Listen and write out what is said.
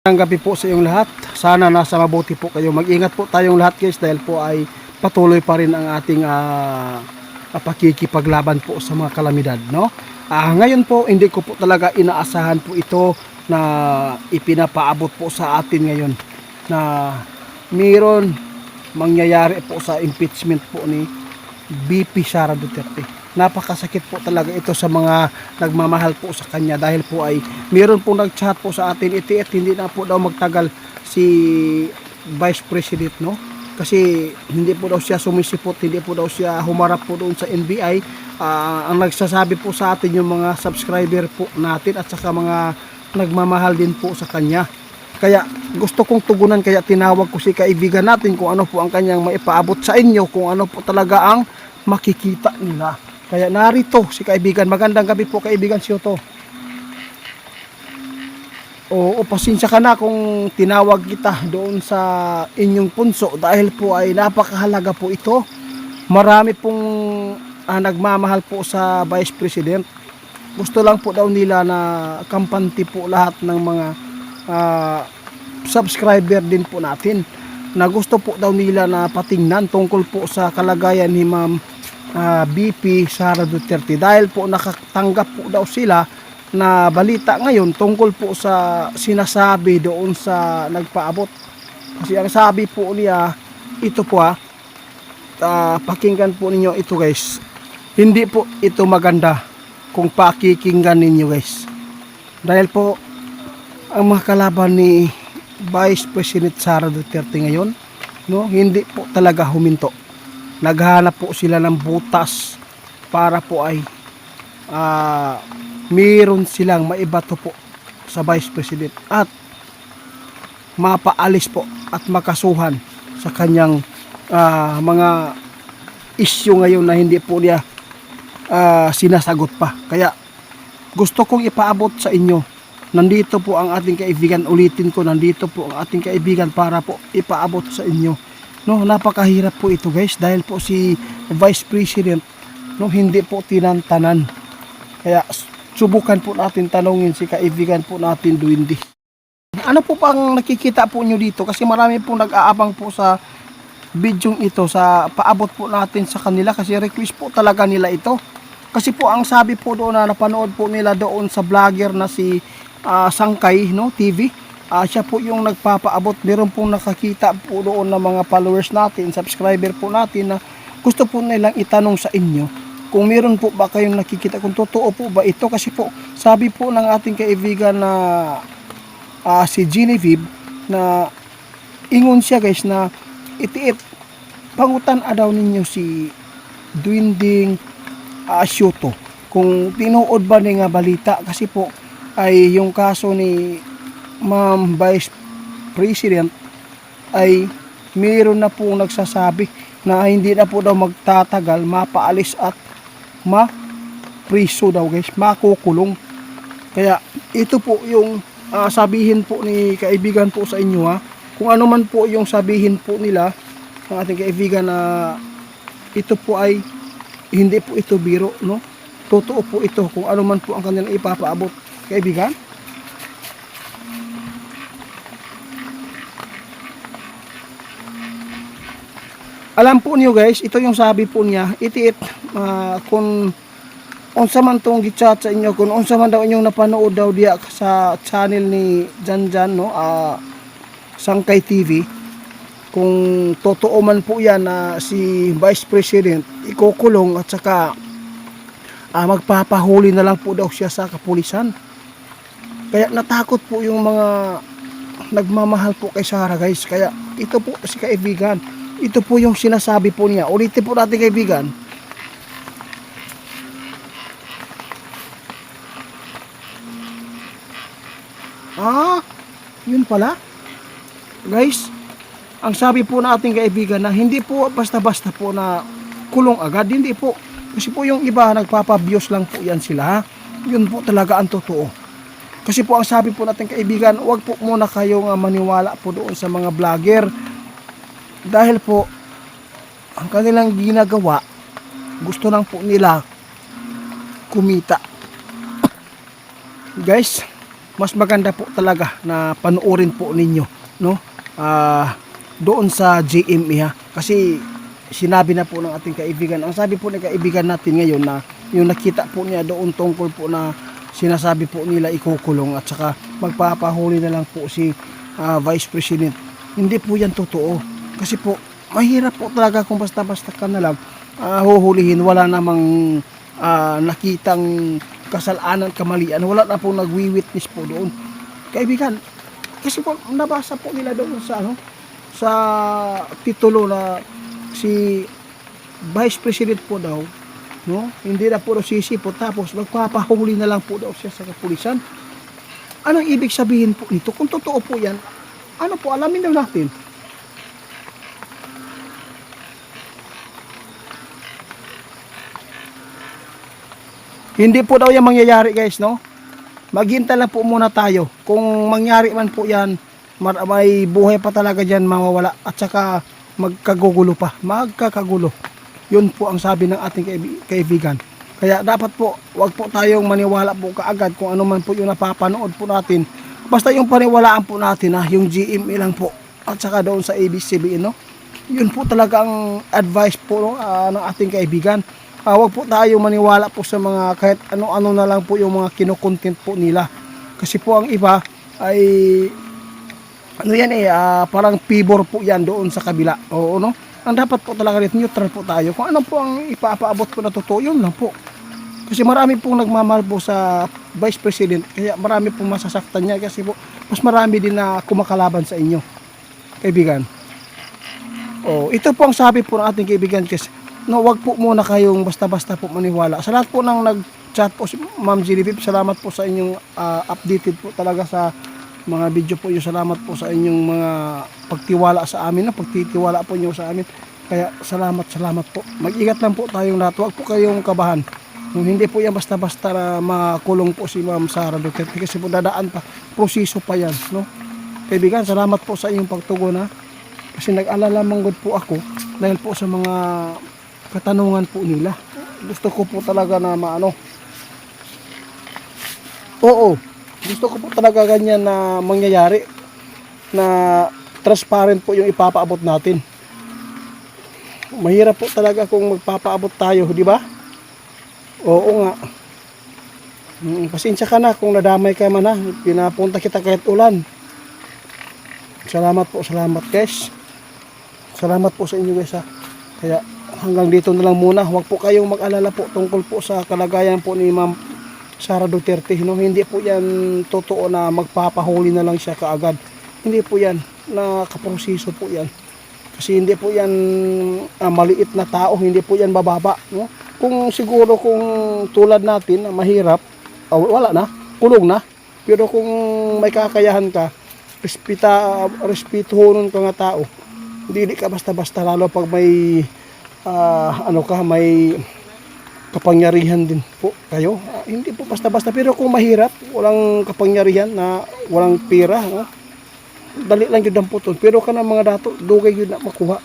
Ang gabi po sa iyong lahat. Sana nasa mabuti po kayo. Mag-ingat po tayong lahat guys dahil po ay patuloy pa rin ang ating pakikipaglaban po sa mga kalamidad, no? Ngayon po hindi ko po talaga inaasahan po ito na ipinapaabot po sa atin ngayon na mayroon mangyayari po sa impeachment po ni VP Sara Duterte. Napakasakit po talaga ito sa mga nagmamahal po sa kanya dahil po ay mayroon po nag-chat po sa atin itiit hindi na po daw magtagal si Vice President, no? Kasi hindi po daw siya sumisipot, hindi po daw siya humarap po doon sa NBI. Ang nagsasabi po sa atin yung mga subscriber po natin at saka mga nagmamahal din po sa kanya. Kaya gusto kong tugunan, kaya tinawag ko si kaibigan natin kung ano po ang kanyang maipaabot sa inyo, kung ano po talaga ang makikita nila. Kaya narito si kaibigan. Magandang gabi po kaibigan Syoto. O pasensya ka na kung tinawag kita doon sa inyong punso dahil po ay napakahalaga po ito. Marami pong nagmamahal po sa Vice President. Gusto lang po daw nila na kampante po lahat ng mga subscriber din po natin na gusto po daw nila na patingnan tungkol po sa kalagayan ni Ma'am VP Sara Duterte dahil po nakatanggap po daw sila na balita ngayon tungkol po sa sinasabi doon sa nagpaabot. Kasi ang sabi po niya, ito po pakinggan po ninyo ito guys. Hindi po ito maganda kung pakikinggan ninyo guys. Dahil po ang mga kalaban ni Vice President Sara Duterte ngayon, no, hindi po talaga huminto. Naghanap po sila ng butas para po ay mayroon silang maibato po sa Vice President at mapaalis po at makasuhan sa kanyang mga issue ngayon na hindi po niya sinasagot pa. Kaya gusto kong ipaabot sa inyo. Nandito po ang ating kaibigan, ulitin ko, nandito po ang ating kaibigan para po ipaabot sa inyo. No, napakahirap po ito guys dahil po si Vice President no, hindi po tinantanan. Kaya subukan po natin tanungin si kaibigan po natin Duwindi. Ano po pang nakikita po nyo dito? Kasi marami po nag-aabang po sa bidyong ito sa paabot po natin sa kanila kasi request po talaga nila ito. Kasi po ang sabi po doon na napanood po nila doon sa vlogger na si Sangkay no, TV. Siya po yung nagpapaabot. Meron pong nakakita po doon ng mga followers natin, subscriber po natin na gusto po nilang itanong sa inyo kung meron po ba kayong nakikita, kung totoo po ba ito. Kasi po sabi po ng ating kaibigan na si Genevieve na ingon siya guys na itiit pangutan daw ninyo si Duwinding Syoto kung tinuod ba ni nga balita kasi po ay yung kaso ni Ma'am Vice President ay mayroon na po nagsasabi na hindi na po daw magtatagal mapaalis at ma-priso daw guys, makukulong. Kaya ito po yung sabihin po ni kaibigan po sa inyo kung ano man po yung sabihin po nila ng ating kaibigan na ito po ay hindi po ito biro, no? Totoo po ito kung ano man po ang kanilang ipapaabot kaibigan. Alam po niyo guys, ito yung sabi po niya, itiit kung unsa man tong gichat sa inyo, kung unsa man daw inyong napanood daw diya sa channel ni Janjan no, Sangkay TV, kung totoo man po yan na si Vice President ikukulong at saka magpapahuli na lang po daw siya sa kapulisan. Kaya natakot po yung mga nagmamahal po kay Sara guys. Kaya ito po si kaibigan, ito po yung sinasabi po niya. Ulitin po natin kaibigan. Yun pala. Guys, ang sabi po natin kaibigan na hindi po basta-basta po na kulong agad. Hindi po. Kasi po yung iba nagpapabiyos lang po yan sila. Yun po talaga ang totoo. Kasi po ang sabi po natin kaibigan, huwag po muna kayong maniwala po doon sa mga vlogger. Dahil po, ang kanilang ginagawa, gusto lang po nila kumita. Guys, mas maganda po talaga na panoorin po ninyo, no? Doon sa GMA ha. Kasi sinabi na po ng ating kaibigan, ang sabi po ng kaibigan natin ngayon na yung nakita po niya doon tungkol po na sinasabi po nila ikukulong at saka magpapahuli na lang po si Vice President. Hindi po yan totoo. Kasi po, mahirap po talaga kung basta-basta ka na lang huhulihin. Wala namang nakitang kasalanan, kamalian. Wala na po nagwi-witness po doon. Kaibigan, kasi po nabasa po nila doon sa titulo na si Vice President po daw, no? Hindi na po sisipot tapos magpapahuli na lang po daw siya sa kapulisan. Anong ibig sabihin po nito? Kung totoo po yan, ano po, alamin daw natin. Hindi po daw yan mangyayari, guys, no? Maghintay lang po muna tayo. Kung mangyari man po yan, may buhay pa talaga dyan mawawala at saka magkagugulo pa. Magkakagulo. Yun po ang sabi ng ating kaibigan. Kaya dapat po, wag po tayong maniwala po kaagad kung ano man po yung napapanood po natin. Basta yung paniwalaan po natin yung GMA lang po. At saka doon sa ABS-CBN, no? Yun po talaga ang advice po, no, ng ating kaibigan. Wag po tayo maniwala po sa mga kahit ano-ano na lang po yung mga kinokontent po nila. Kasi po ang iba ay parang pibor po yan doon sa kabila. Oo, no? Ang dapat po talaga rin neutral po tayo. Kung ano po ang ipapaabot ko na totoo, yun lang po. Kasi marami pong nagmamahal po sa Vice President. Kaya marami pong masasaktan niya kasi po mas marami din na kumakalaban sa inyo, kaibigan. Ito po ang sabi po ng ating kaibigan kasi no, wag po muna kayong basta-basta po maniwala. Sa lahat po ng nag-chat po si Ma'am Genevieve, salamat po sa inyong updated po talaga sa mga video po yung salamat po sa inyong mga pagtiwala sa amin, pagtitiwala po niyo sa amin. Kaya salamat po. Mag-ingat lang po tayong lahat. Huwag po kayong kabahan. Hindi po yan basta-basta na makulong po si Ma'am Sara Duterte kasi po dadaan pa. Proseso pa yan, no? Kaibigan, salamat po sa inyong pagtugon ha. Kasi nag-alala manggod po ako dahil po sa mga katanungan po nila. Gusto ko po talaga na gusto ko po talaga ganyan na mangyayari na transparent po yung ipapaabot natin. Mahirap po talaga kung magpapaabot tayo, di ba? Oo nga. Pasensya ka na kung nadamay ka man pinapunta kita kahit ulan. Salamat guys. Salamat po sa inyo guys Kaya hanggang dito na lang muna. Huwag po kayong mag-alala po tungkol po sa kalagayan po ni Ma'am Sara Duterte, no? Hindi po yan totoo na magpapahuli na lang siya kaagad. Hindi po yan, nakaproseso po yan. Kasi hindi po yan maliit na tao, hindi po yan bababa, no? Kung siguro kung tulad natin mahirap, wala na, kulong na. Pero kung may kakayahan ka, respetuhonon ka nga tao. Hindi ka basta-basta, lalo pag may may kapangyarihan din po kayo. Hindi po basta-basta. Pero kung mahirap, walang kapangyarihan na walang pera, dali lang yun ang putol. Pero ka ng mga dato, dugay yun na makuha.